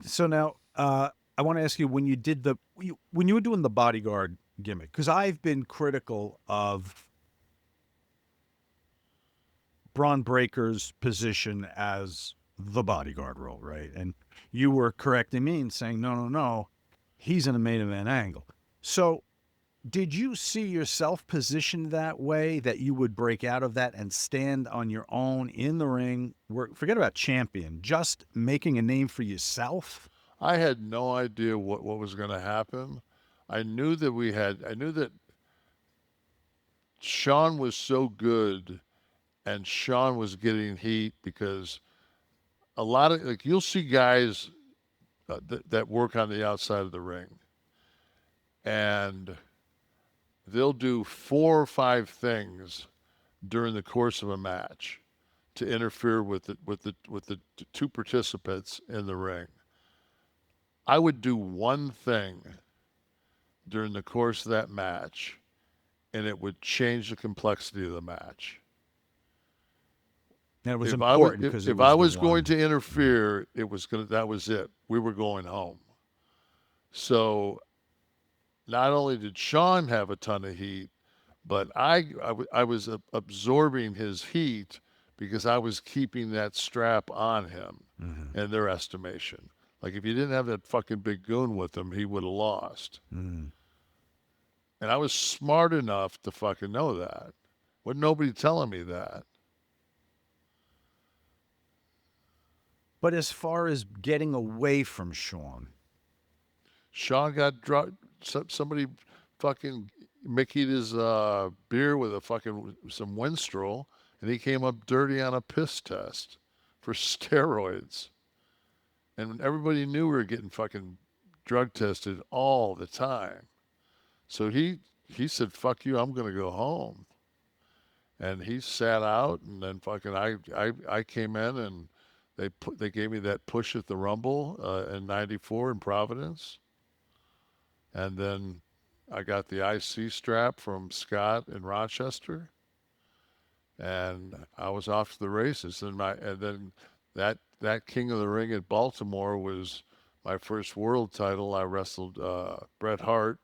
So now, I want to ask you when you did when you were doing the bodyguard gimmick, because I've been critical of Braun Breaker's position as the bodyguard role, right? And you were correcting me and saying, no, no, no, he's in a main event angle. So did you see yourself positioned that way, that you would break out of that and stand on your own in the ring? Forget about champion, just making a name for yourself? I had no idea what was going to happen. I knew that Sean was so good and Sean was getting heat because a lot of, like, you'll see guys that work on the outside of the ring and they'll do 4 or 5 things during the course of a match to interfere with the two participants in the ring. I would do one thing during the course of that match and it would change the complexity of the match. And it was If I was important because it if I was the was going one. to interfere, it was gonna that was it. We were going home. So not only did Sean have a ton of heat, but I was absorbing his heat because I was keeping that strap on him Mm-hmm. in their estimation. Like if you didn't have that fucking big goon with him, he would have lost. Mm. And I was smart enough to fucking know that. Wasn't nobody telling me that. But as far as getting away from Sean, Sean got drunk. Somebody fucking Mickeyed his beer with a fucking some Winstrol, and he came up dirty on a piss test for steroids. And everybody knew we were getting fucking drug tested all the time. So he said, "Fuck you, I'm gonna go home." And he sat out, and then fucking I came in and they gave me that push at the Rumble in '94 in Providence. And then I got the IC strap from Scott in Rochester, and I was off to the races. And then that King of the Ring at Baltimore was my first world title. I wrestled Bret Hart,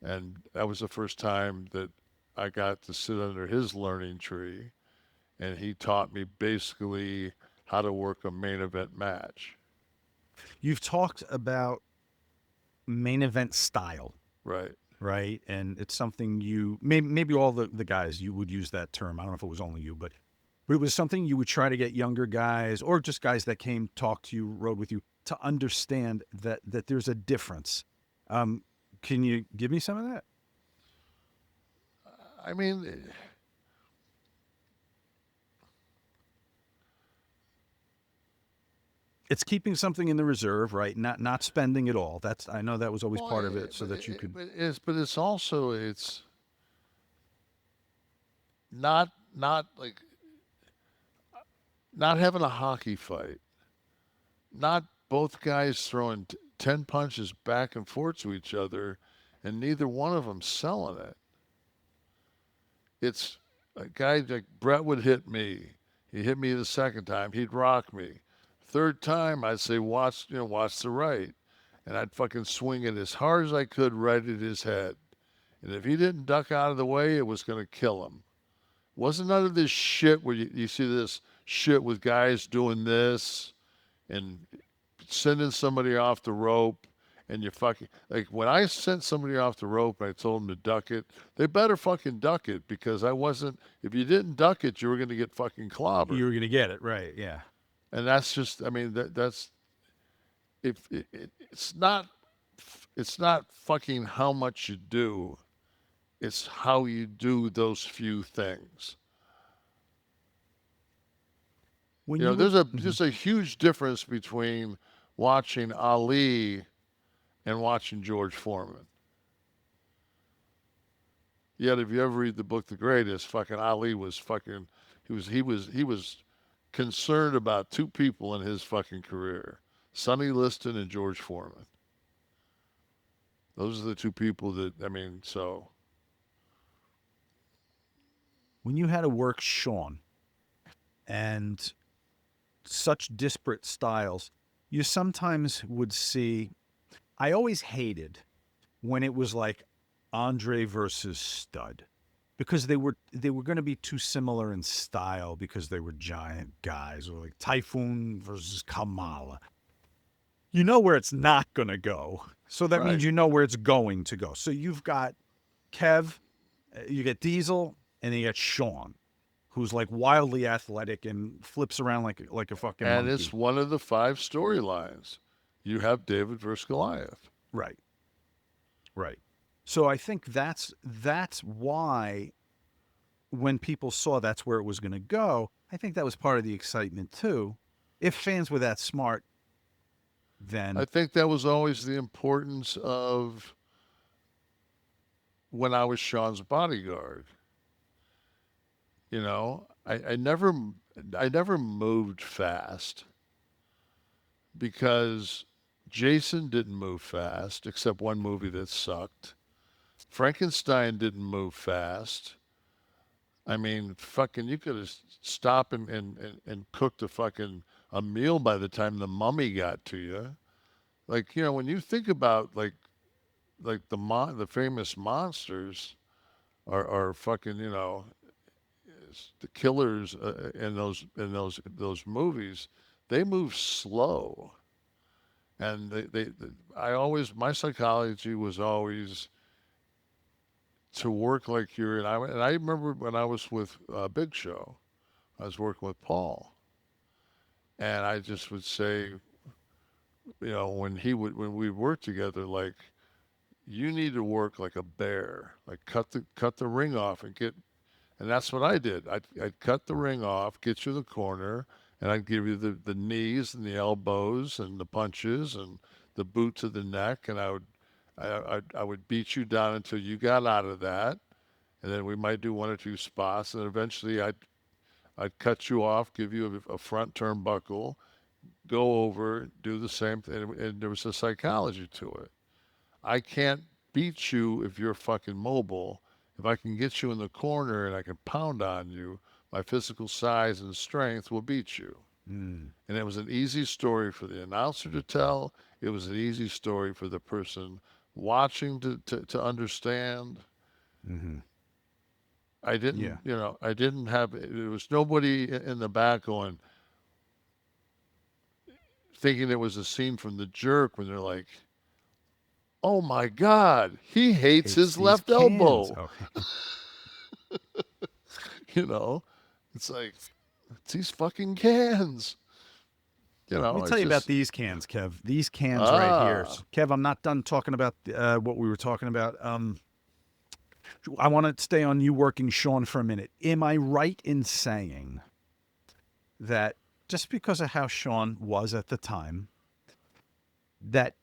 and that was the first time that I got to sit under his learning tree, and he taught me basically how to work a main event match. you've talked about main event style, Right. right? And it's something maybe all the guys you would use that term. I don't know if it was only you, but it was something you would try to get younger guys or just guys that came, talk to you, rode with you to understand that there's a difference. Um, can you give me some of that? I mean, It's keeping something in the reserve, right? Not spending it all. That's I know that was always well, part of it, so that you could. but it's also it's not like not having a hockey fight, not both guys throwing 10 punches back and forth to each other, and neither one of them selling it. It's a guy like Brett would hit me. He hit me the second time. He'd rock me. Third time, I'd say, watch the right. And I'd fucking swing it as hard as I could right at his head. And if he didn't duck out of the way, it was going to kill him. Wasn't none of this shit where you see this shit with guys doing this and sending somebody off the rope and you fucking like when I sent somebody off the rope and I told them to duck it, they better fucking duck it because I wasn't if you didn't duck it, you were gonna get fucking clobbered. You were going to get it right, yeah. And that's just I mean that's if it's not fucking how much you do, it's how you do those few things. When You know, you were, there's a huge difference between watching Ali and watching George Foreman. Yet, if you ever read the book The Greatest, fucking Ali was fucking he was concerned about two people in his fucking career, Sonny Liston and George Foreman. Those are the two people that I mean. So when you had to work Sean and such disparate styles, you sometimes would see. I always hated when it was like Andre versus Stud because they were going to be too similar in style because they were giant guys, or like Typhoon versus Kamala. You know where it's not going to go. So that means Right. you know where it's going to go. So you've got Kev, you get Diesel, and you get Sean, who's like wildly athletic and flips around like a fucking And it's monkey. one of the 5 storylines. You have David versus Goliath. Right. Right. So I think that's why when people saw that's where it was going to go, I think that was part of the excitement too. If fans were that smart, I then think that was always the importance of when I was Sean's bodyguard. I never moved fast because Jason didn't move fast, except one movie that sucked. Frankenstein didn't move fast. I mean, fucking, you could have stopped and cooked a meal by the time the mummy got to you. Like, when you think about like the famous monsters are fucking, the killers in those movies, they move slow, and I always, my psychology was always to work like you're. And I remember when I was with Big Show, I was working with Paul, and I just would say, when we worked together, like, you need to work like a bear, like cut the ring off and get. And that's what I did. I'd cut the ring off, get you the corner, and I'd give you the knees and the elbows and the punches and the boot to the neck, and I would beat you down until you got out of that, and then we might do one or two spots, and then eventually I'd cut you off, give you a front turnbuckle, go over, do the same thing, and there was a psychology to it. I can't beat you if you're fucking mobile. If I can get you in the corner and I can pound on you, my physical size and strength will beat you. mm, And it was an easy story for the announcer to tell. It was an easy story for the person watching to understand. mm-hmm. I Yeah. didn't, I didn't have, there was nobody in the back going, thinking it was a scene from The Jerk when they're like, oh my God, he hates Hates his these left cans. elbow. Okay. You know, it's like, it's these fucking cans. Let me It's tell you about just, these cans, Kev. These cans right here. ah, Kev, I'm not done talking about what we were talking about. I want to stay on you working Sean for a minute. Am I right in saying that just because of how Sean was at the time, that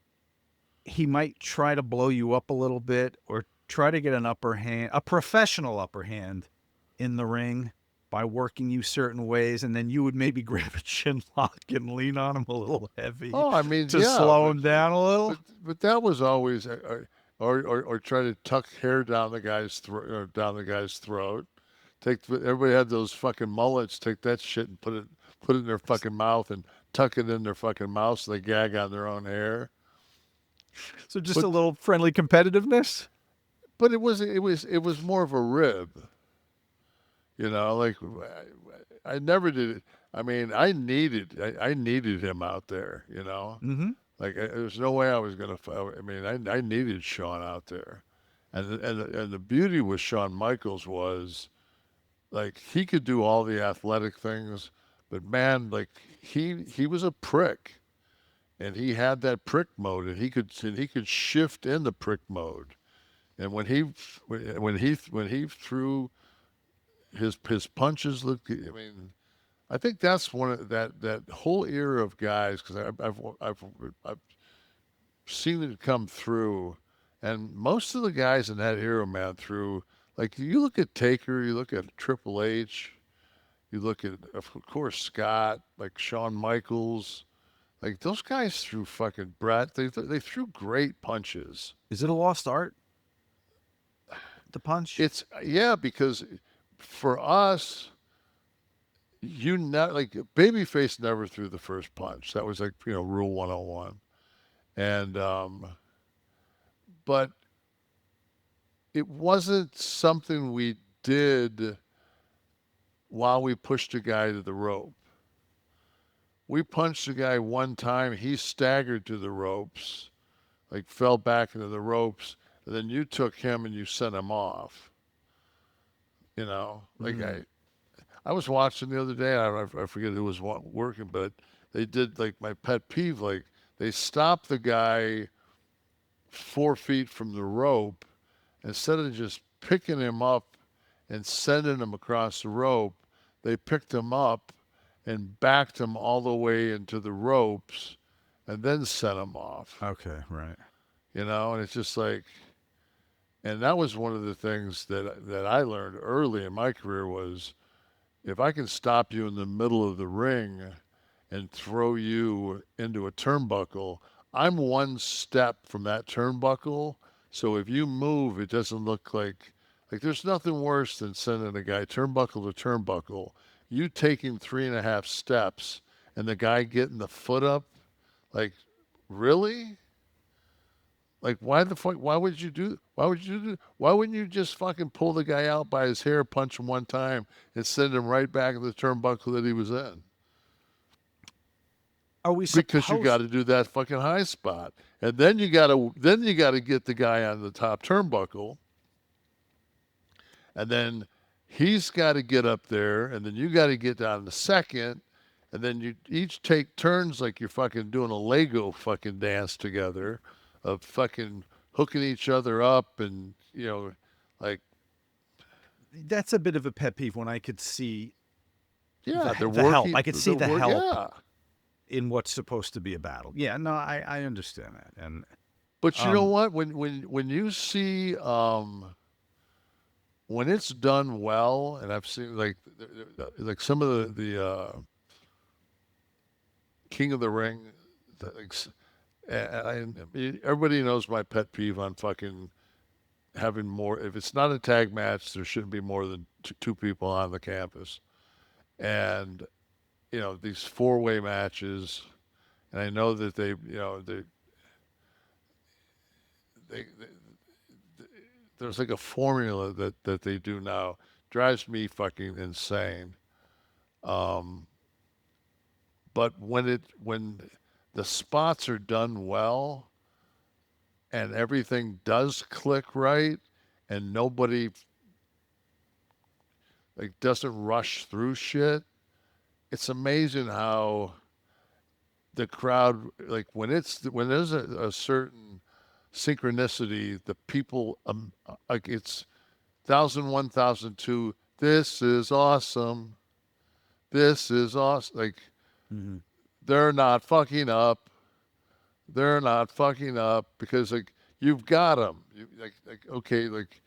he might try to blow you up a little bit or try to get an upper hand, a professional upper hand in the ring by working you certain ways, and then you would maybe grab a chin lock and lean on him a little heavy I mean, to yeah, slow but him down a little? but that was always, or try to tuck hair down the guy's throat, Everybody had those fucking mullets. Take that shit and put it in their fucking mouth and tuck it in their fucking mouth so they gag on their own hair. So just But a little friendly competitiveness. it was more of a rib. Like, I never did it. I mean, I needed him out there. Mm-hmm. Like, there's no way I was gonna. I mean, I needed Shawn out there, and the beauty with Shawn Michaels was, like, he could do all the athletic things, but man, like, he was a prick, and he had that prick mode, and he could shift in the prick mode, and when he threw his punches looked. I mean, I think that's one of that whole era of guys, because I've seen it come through, and most of the guys in that era, man, through, like, you look at Taker, you look at Triple H, you look at, of course, Scott, like Shawn Michaels, like, those guys threw fucking Brett. They threw great punches. Is it a lost art, the punch? It's, yeah, because for us, you not like babyface never threw the first punch. That was like rule 101. And but it wasn't something we did while we pushed a guy to the rope. We punched the guy one time, he staggered to the ropes, like fell back into the ropes, and then you took him and you sent him off. Like Mm. I was watching the other day. I forget who was working, but they did like my pet peeve. Like they stopped the guy 4 feet from the rope instead of just picking him up and sending him across the rope. They picked him up and backed him all the way into the ropes and then sent him off. Okay, right. And it's just like, and that was one of the things that I learned early in my career was if I can stop you in the middle of the ring and throw you into a turnbuckle, I'm one step from that turnbuckle. So if you move, it doesn't look like there's nothing worse than sending a guy turnbuckle to turnbuckle. You taking 3.5 steps and the guy getting the foot up, like really? Like why the fuck? Why would you do? Why would you do? Why wouldn't you just fucking pull the guy out by his hair, punch him one time, and send him right back in the turnbuckle that he was in? Are we Because you got supposed? to do that fucking high spot, and then you got to get the guy on the top turnbuckle, and then he's got to get up there, and then you got to get down the second, and then you each take turns like you're fucking doing a Lego fucking dance together, of fucking hooking each other up, and like That's a bit of a pet peeve when I could see yeah, they're the help. working, I could see they're the work, help yeah. in what's supposed to be a battle. Yeah, no, I understand that. And But you know um, what? When you see when it's done well, and I've seen like some of the King of the Ring, like, everybody knows my pet peeve on fucking having more. If it's not a tag match, there shouldn't be more than two people on the campus. And these four-way matches, and I know that they there's like a formula that they do now drives me fucking insane. Um, but when the spots are done well and everything does click right and nobody like doesn't rush through shit, it's amazing how the crowd like when there's a certain synchronicity, the people like it's 1001,002. This is awesome. This is awesome. Like mhm. they're not fucking up. They're not fucking up because like you've got them. Like okay, like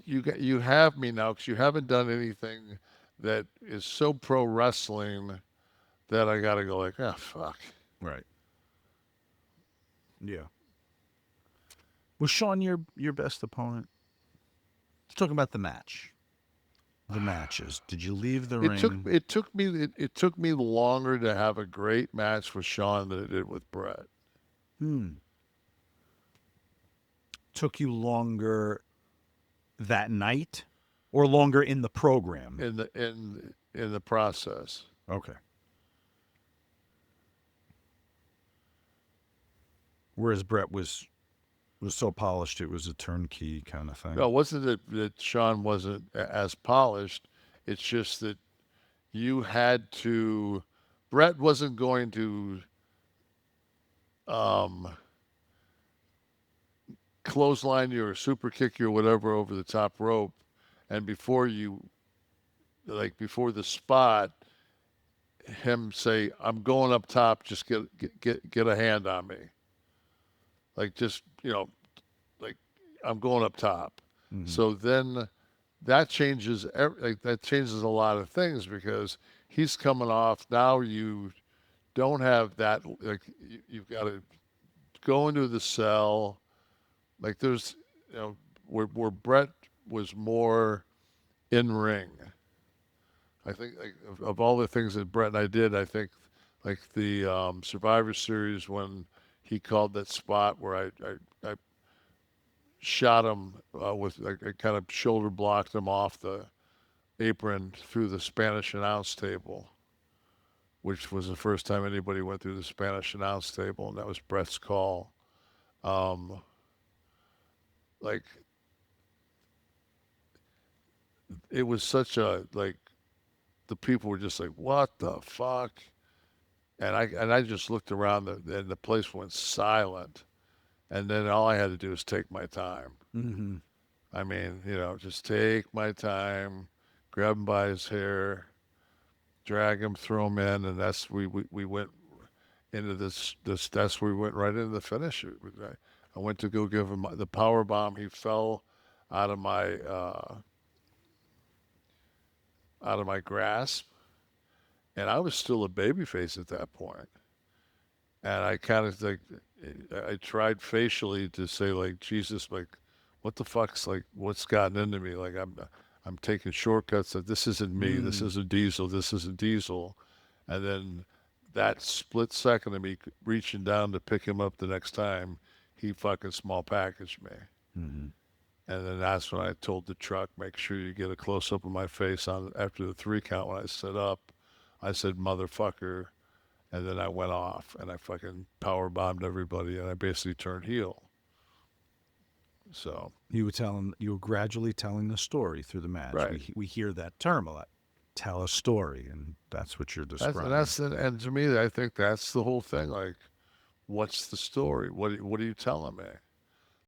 you have me now because you haven't done anything that is so pro wrestling that I gotta go like ah fuck. Right. Yeah. Was Sean your best opponent? Let's talk about the match. The matches. Did you leave the It took ring? it took me it took me longer to have a great match with Sean than it did with Brett. Hmm. Took you longer that night, or longer in the program? In the process. Okay. Whereas Brett was so polished, it was a turnkey kind of No, thing. it wasn't that Sean wasn't as polished. It's just that you had to. Brett wasn't going to um, clothesline you or super kick you or whatever over the top rope, and before the spot, him say, "I'm going up top. Just get a hand on me." Like just like I'm going up top. Mm-hmm. So then that changes like that changes a lot of things because he's coming off now. You don't have that like you've got to go into the cell. Like there's where Brett was more in ring. I think like, of all the things that Brett and I did, I think like the Survivor Series when he called that spot where I shot him with I kind of shoulder blocked him off the apron through the Spanish announce table, which was the first time anybody went through the Spanish announce table, and that was Brett's call. Um, like it was such a like the people were just like, "What the fuck?" And I just looked around and the place went silent. And then all I had to do was take my time. Mm-hmm. I mean, just take my time, grab him by his hair, drag him, throw him in, and we went into this. That's where we went right into the finish. I went to go give him the power bomb. He fell out of my uh, out of my grasp, and I was still a babyface at that point. And I kind of like I tried facially to say like Jesus, like what the fuck's like what's gotten into me? Like I'm taking shortcuts. That this isn't me. This Mm. isn't Diesel. This isn't Diesel. And then that split second of me reaching down to pick him up the next time, he fucking small packaged me. Mm-hmm. And then that's when I told the truck, make sure you get a close up of my face on after the 3 count when I set up. I said, motherfucker, and then I went off and I fucking power bombed everybody and I basically turned heel. So You were gradually telling the story through the match. right, We hear that term a lot. Tell a story, and that's what you're that's and describing. that's and to me I think that's the whole thing. Like, what's the story? What are you telling me?